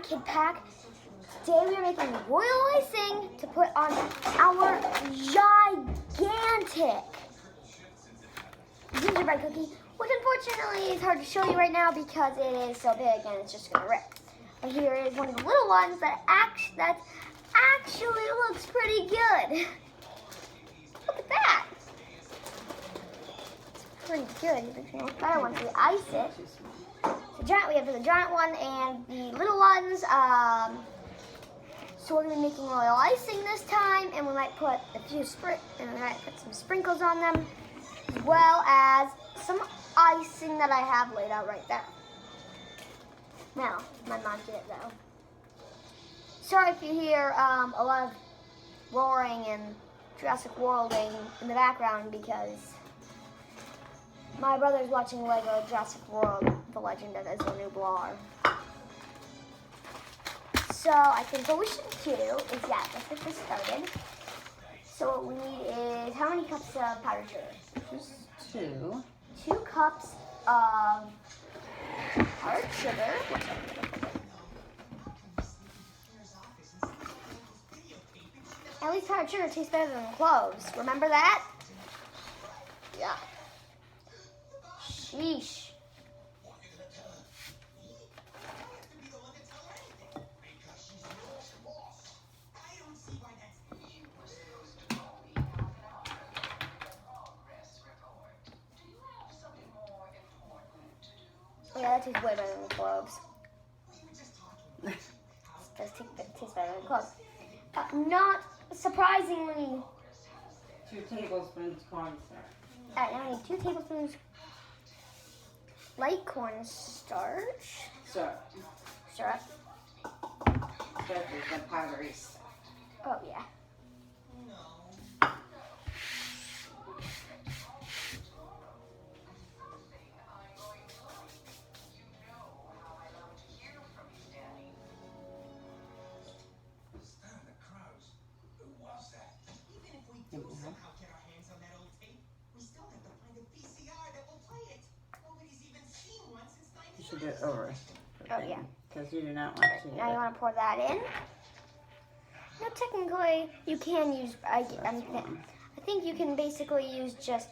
kid pack. Today we are making royal icing to put on our gigantic gingerbread cookie, which unfortunately is hard to show you right now because it is so big and it's just gonna rip. But here is one of the little ones that actually looks pretty good. Look at that. It's pretty good. It looks better once we ice it. We have the giant one and the little ones. So we're gonna be making royal icing this time, and we might put some sprinkles on them, as well as some icing that I have laid out right there. Now, my mom did it though. Sorry if you hear a lot of roaring and Jurassic Worlding in the background because my brother's watching Lego Jurassic World: The Legend of Isla Nublar. So I think what we should do is, let's get this started. So what we need is, how many cups of powdered sugar? Just 2. 2 cups of powdered sugar. At least powdered sugar tastes better than cloves. Remember that? Yeah. Sheesh. Yeah, that tastes way better than cloves. It does taste better than cloves. Not surprisingly. 2 tablespoons cornstarch. Alright, now I need 2 tablespoons light cornstarch. Syrup. Syrup. Syrup is the powdery stuff. Oh, yeah. You should do it over. Oh, yeah. Because you do not want to. Now you want to pour that in. No, technically, you can use, I think you can basically use just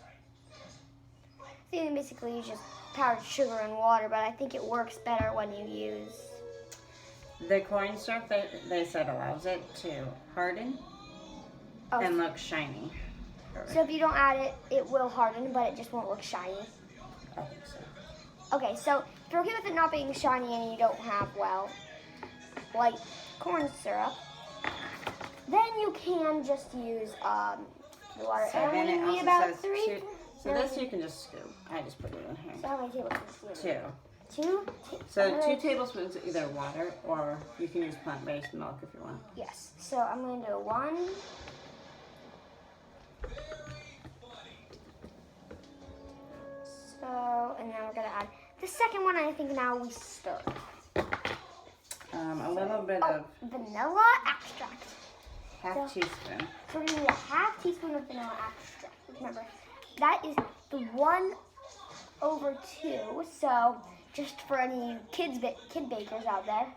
powdered sugar and water, but I think it works better when you use. The cornstarch, they said, allows it to harden and look shiny. So if you don't add it, it will harden, but it just won't look shiny. I think so. Okay, so if you're okay with it not being shiny and you don't have, like corn syrup, then you can just use the water. So then it also about says 3. So this you can just scoop. I just put it in here. So how many tablespoons do you need? 2. 2? So 2 tablespoons of either water, or you can use plant-based milk if you want. Yes. So I'm going to do 1. So, and then we're going to add the second one. I think now we stir. A little bit of vanilla extract. half teaspoon. So we're going to need a half teaspoon of vanilla extract. Remember, that is the 1/2. So just for any kid bakers out there.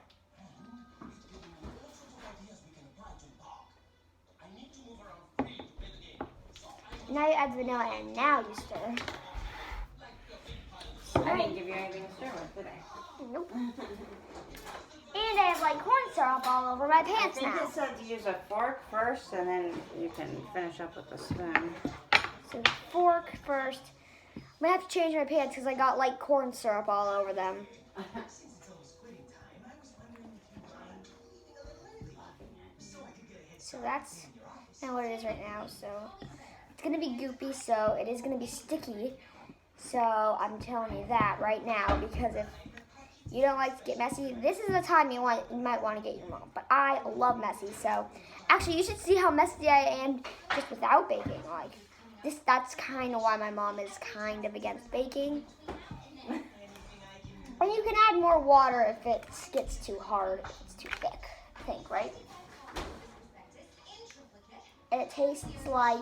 Now you add the vanilla and now you stir. I didn't give you anything to stir with, did I? Nope. And I have like corn syrup all over my pants now. I think it said to use a fork first, and then you can finish up with a spoon. So fork first. I'm gonna have to change my pants because I got like corn syrup all over them. So that's now what it is right now. So it's gonna be goopy, so it is gonna be sticky. So I'm telling you that right now because if you don't like to get messy, this is the time you might want to get your mom. But I love messy, so actually you should see how messy I am just without baking. Like this, that's kind of why my mom is kind of against baking. And you can add more water if it gets too hard, if it's too thick, I think, right? And it tastes like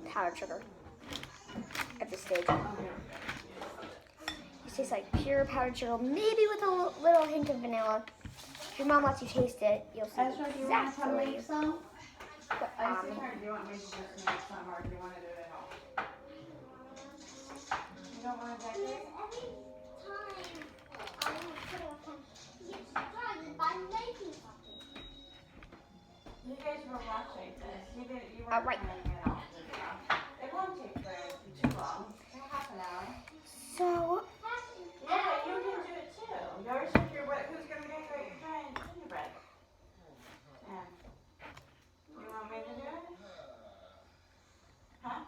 powdered sugar at this stage. tastes like pure powdered sugar, maybe with a little hint of vanilla. If your mom lets you taste it, you'll see Ezra, do you want to come exactly. make some? What, Icing, or do you want me to just make some, or do you want to do it at home? You don't want to decorate? You guys were watching this. You weren't Right. planning it out. It won't take too long. Half an hour. So, Yeah, you can do it too. Yours, if you're who's going to decorate your giant gingerbread? Yeah. You want me to do it? Huh?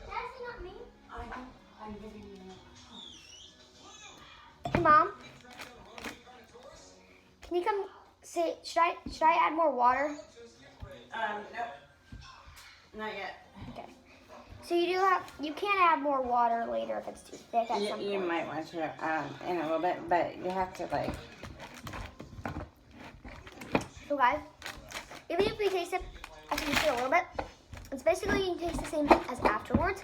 that's not me. I'm giving you Hey, Mom. Can you come say? Should I add more water? Nope. Not yet. Okay. So you can add more water later if it's too thick at some You point. might want to in a little bit, but you have to like. So guys, even if we taste it, I can taste it a little bit. It's basically you can taste the same thing as afterwards.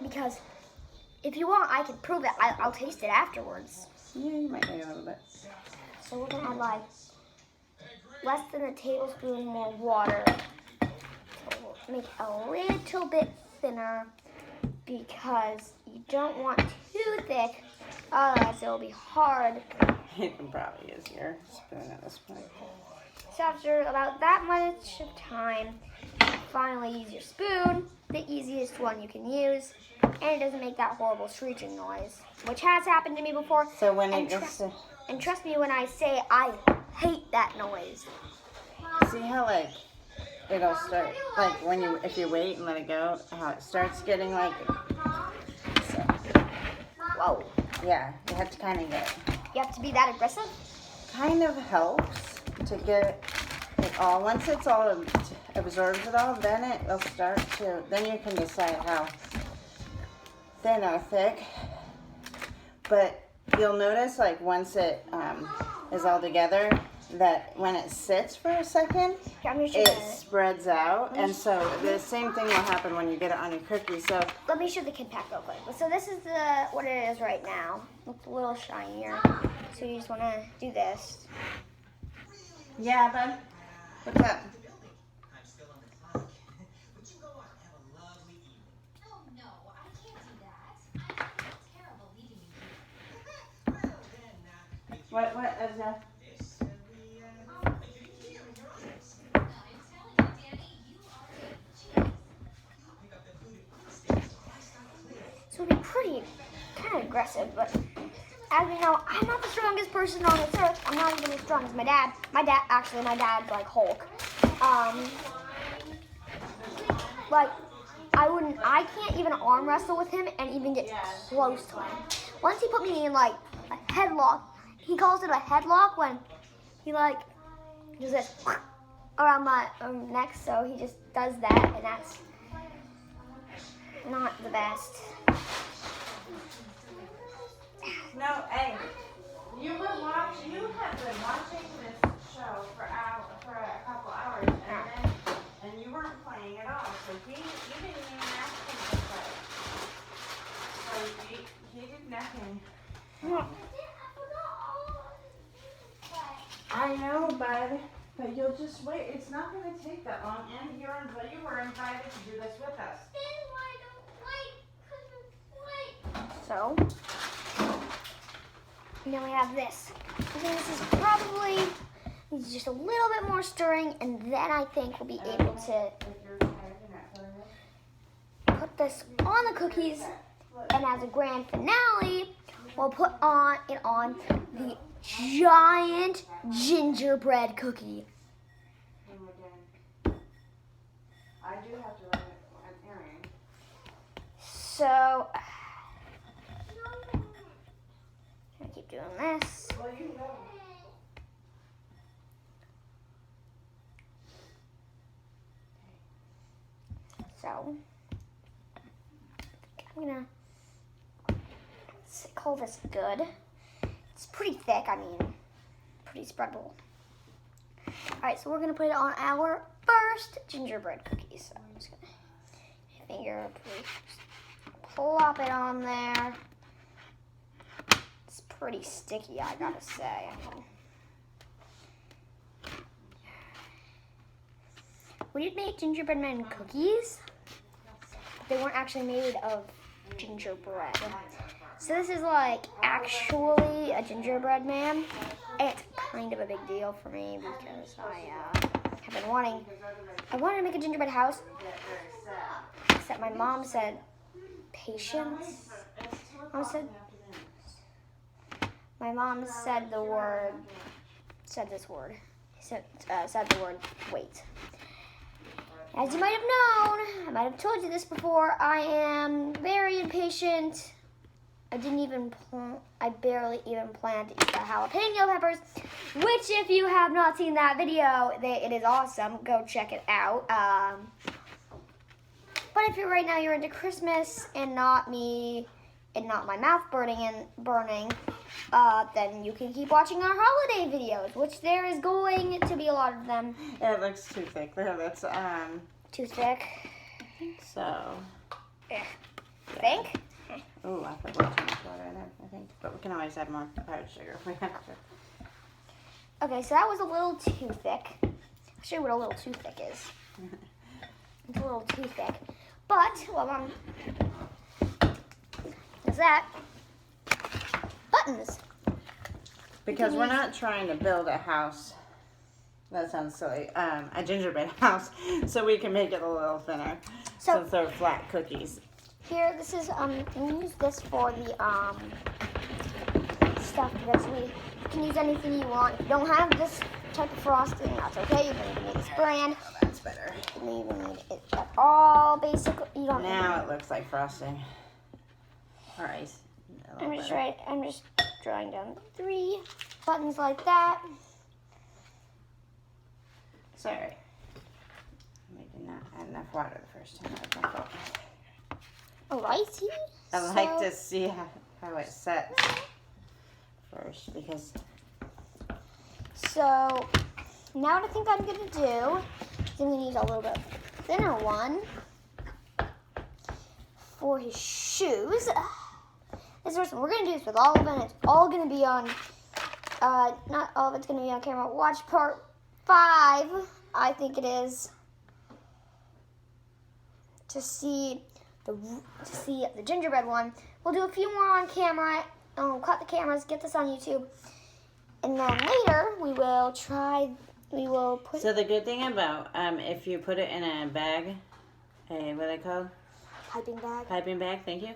Because if you want, I can prove it. I'll taste it afterwards. Yeah, you might need a little bit. So we're gonna add like less than a tablespoon more water. So we'll make it a little bit thinner because you don't want too thick, otherwise it'll be hard. You can probably use your spoon at this point. So after about that much of time, finally use your spoon, the easiest one you can use, and it doesn't make that horrible screeching noise, which has happened to me before. So when and it gets and trust me when I say I hate that noise. see how like it'll start like if you wait and let it go, how it starts getting like. So, Whoa. yeah, you have to kind of get. You have to be that aggressive? Kind of helps to get it all. Once it's all absorbs it all, then it will start to. Then you can decide how thin or thick. But you'll notice, like once it is all together, that when it sits for a second, Okay, I'm gonna show it you. spreads out, and so the same thing will happen when you get it on your cookie. So Let me show the kid pack real quick. So this is what it is right now. Looks a little shinier. So you just want to do this. yeah, bud. What's up? What is that? So it'll be pretty kind of aggressive, but as you know, I'm not the strongest person on this earth. I'm not even as strong as my dad. My dad's like Hulk. Like I can't even arm wrestle with him and even get close to him. Once he put me in like a headlock. He calls it a headlock when he like does this around my neck. So he just does that, and that's not the best. No, hey, you have been watching this show for a couple hours, and you weren't playing at all. So he didn't even ask him to play. So he did nothing. I know, bud, but you'll just wait. It's not going to take that long, and you were invited to do this with us. So now we have this. I think this is probably needs just a little bit more stirring, and then I think we'll be able to put this on the cookies. And as a grand finale, we'll put it on the giant gingerbread cookie. I do have to run an errand. So, I'm gonna keep doing this. Well, you know. So, I'm gonna call this good. It's pretty thick, I mean, pretty spreadable. Alright, so we're gonna put it on our first gingerbread cookies. So I'm just gonna finger. Plop it on there. It's pretty sticky, I gotta say. We did make gingerbread man cookies. They weren't actually made of gingerbread. So this is like actually a gingerbread man. It's kind of a big deal for me because I have been wanting to make a gingerbread house. Except my mom said, patience. My mom said the word, said the word, wait. As you might have known, I might have told you this before, I am very impatient. I barely even planned to eat the jalapeno peppers, which if you have not seen that video, it is awesome. Go check it out. But if you're right now, you're into Christmas and not me, and not my mouth burning, then you can keep watching our holiday videos, which there is going to be a lot of them. It looks too thick. There, that's Too thick. So. Yeah. Think? Oh, I put way too much water in it, I think. But we can always add more powdered sugar if we have to. Okay, so that was a little too thick. I'll show you what a little too thick is. It's a little too thick. But, well, is that buttons. Because we're not trying to build a house. That sounds silly. A gingerbread house, so we can make it a little thinner. So since they're flat cookies. Here, this is you can use this for the stuff because you can use anything you want. If you don't have this type of frosting, that's okay. You can even use this brand. That's better. You don't even need it at all. Basically, you don't. Now it looks like frosting. Or ice. I'm just drawing down 3 buttons like that. Sorry. We did not add enough water the first time. That was my fault. Alrighty. I like to see how it sets first because. So now what I think I'm gonna do is I'm gonna use a little bit thinner one for his shoes. This is what we're gonna do this with all of it. It's all gonna be on. Not all of it's gonna be on camera. Watch part 5, I think it is, to see the gingerbread one. We'll do a few more on camera. We'll cut the cameras, get this on YouTube, and then later we will put. So the good thing about if you put it in a bag, what are they called? Piping bag. Piping bag. Thank you.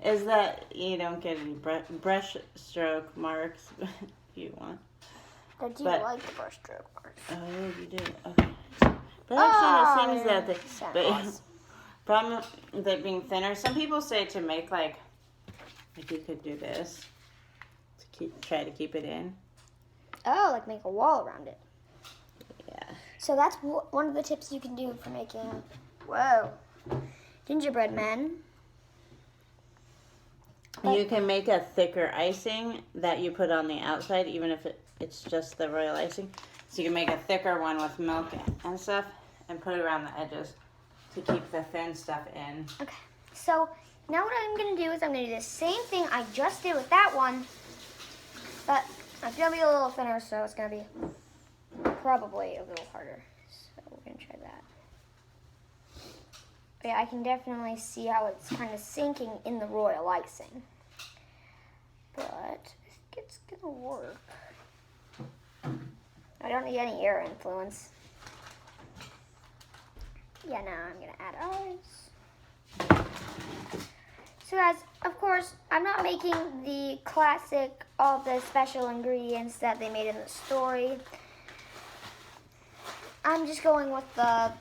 Is that you don't get any brush stroke marks if you want. I do like the brush stroke marks. Oh, you do? Okay. But actually, it seems that but problem with it being thinner, some people say to make like you could do this to try to keep it in. Oh, like make a wall around it. Yeah. So that's one of the tips you can do for making, gingerbread men. You can make a thicker icing that you put on the outside, even if it's just the royal icing. So you can make a thicker one with milk and stuff and put it around the edges to keep the thin stuff in. Okay, so now what I'm going to do is I'm going to do the same thing I just did with that one, but it's going to be a little thinner, so it's going to be probably a little harder. So we're going to try that. But yeah, I can definitely see how it's kind of sinking in the royal icing. But I think it's going to work. I don't need any air influence. Yeah, now I'm going to add ice. So guys, of course, I'm not making the classic, all the special ingredients that they made in the story. I'm just going with the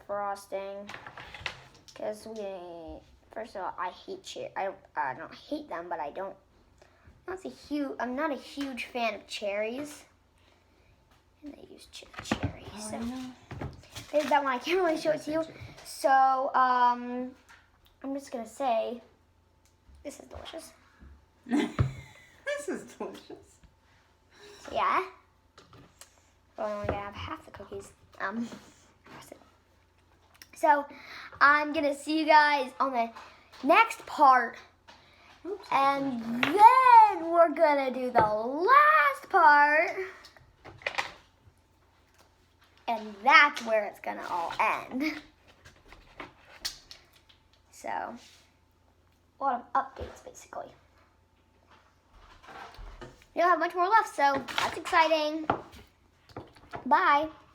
frosting because first of all, I hate cherry. I don't hate them, but I'm not a huge fan of cherries. And they use cherries. So there's that one. I can't really show it to you. So I'm just gonna say this is delicious. This is delicious. So yeah. We're only gonna have half the cookies. So I'm gonna see you guys on the next part. Oops. And then we're gonna do the last part. And that's where it's gonna all end. So, a lot of updates basically. We don't have much more left, so that's exciting. Bye.